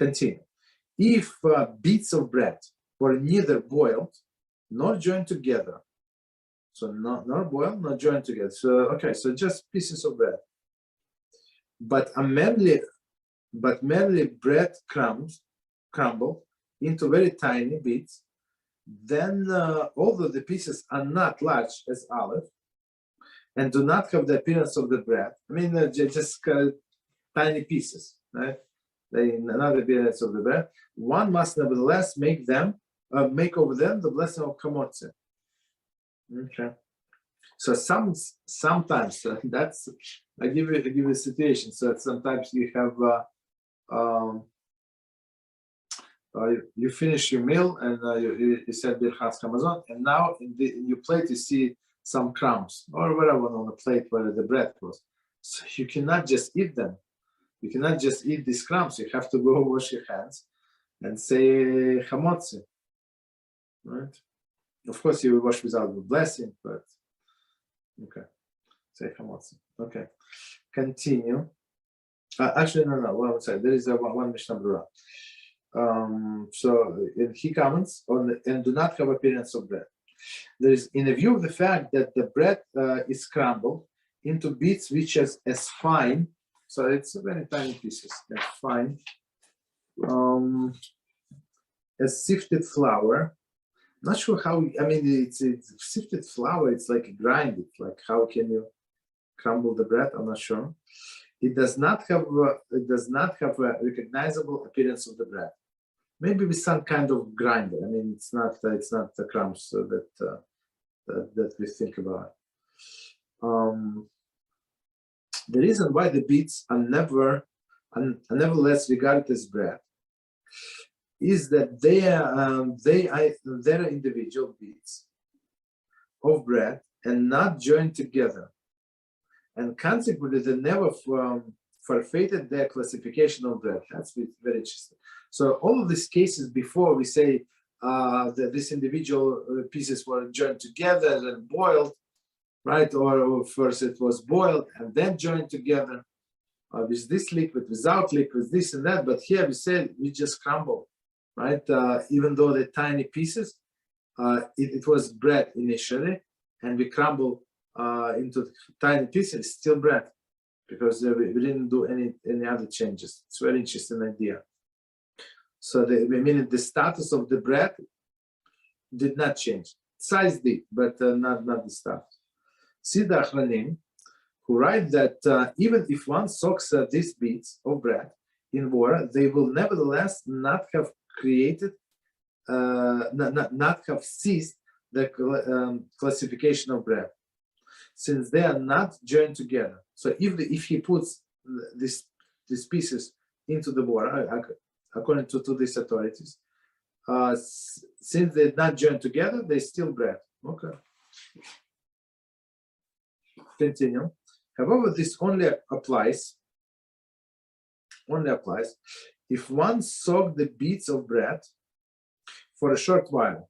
Continue. If bits of bread were neither boiled nor joined together, so not boiled, not joined together. So okay, so just pieces of bread, but merely bread crumbled into very tiny bits. Then, although the pieces are not large as olive and do not have the appearance of the bread, I mean, just tiny pieces, right? They not the appearance of the bread. One must nevertheless make over them the blessing of kamotze. Okay. So sometimes that's I give you a situation. So sometimes you have you finish your meal and you said birchas hamazon, and now in your plate you see some crumbs or whatever on the plate where the bread was. So you cannot just eat them. You cannot just eat these crumbs. You have to go wash your hands and say chamotze, right? Of course, you will wash without the blessing, but okay. Say chamotze. Okay. Continue. Actually, no. One side. There is one Mishneh Berurah. So he comments on and do not have appearance of bread. There is, in a view of the fact that the bread is crumbled into bits which is as fine, so it's very tiny pieces, as fine, as sifted flour. Not sure how. I mean, it's sifted flour. It's like grind it. Like how can you crumble the bread? I'm not sure. It does not have a recognizable appearance of the bread. Maybe with some kind of grinder. I mean, it's not the crumbs that we think about. The reason why the bits are nevertheless regarded as bread is that they are individual bits of bread and not joined together, and consequently they never forfeited their classification of bread. That's very interesting. So all of these cases before we say that these individual pieces were joined together and boiled, right? Or first it was boiled and then joined together with this liquid, without liquid, this and that. But here we said we just crumble, right? Even though they're tiny pieces, it was bread initially, and we crumble into tiny pieces, still bread, because we didn't do any other changes. It's a very interesting idea. So meaning the status of the bread did not change. Size did, but not the status. See the Achronim, who write that even if one soaks these bits of bread in water, they will nevertheless not have created, not have ceased the classification of bread, since they are not joined together. So if he puts these pieces into the water, according to these authorities, since they're not joined together, they're still bread. Okay. Continue. However, this only applies if one soaked the bits of bread for a short while.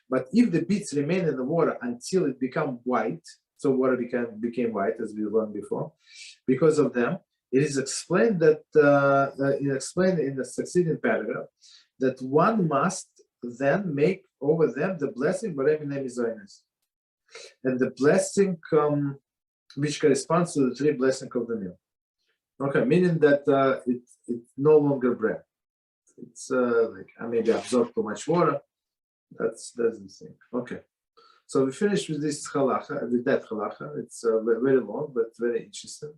But if the bits remain in the water until it become white, so water became white, as we learned before, because of them, it is explained that explained in the succeeding paragraph that one must then make over them the blessing, and the blessing which corresponds to the three blessings of the meal. Okay, meaning that it's no longer bread. It's like I maybe absorbed too much water. That's the thing. Okay, so we finished with this halacha, with that halacha. It's very long but very interesting.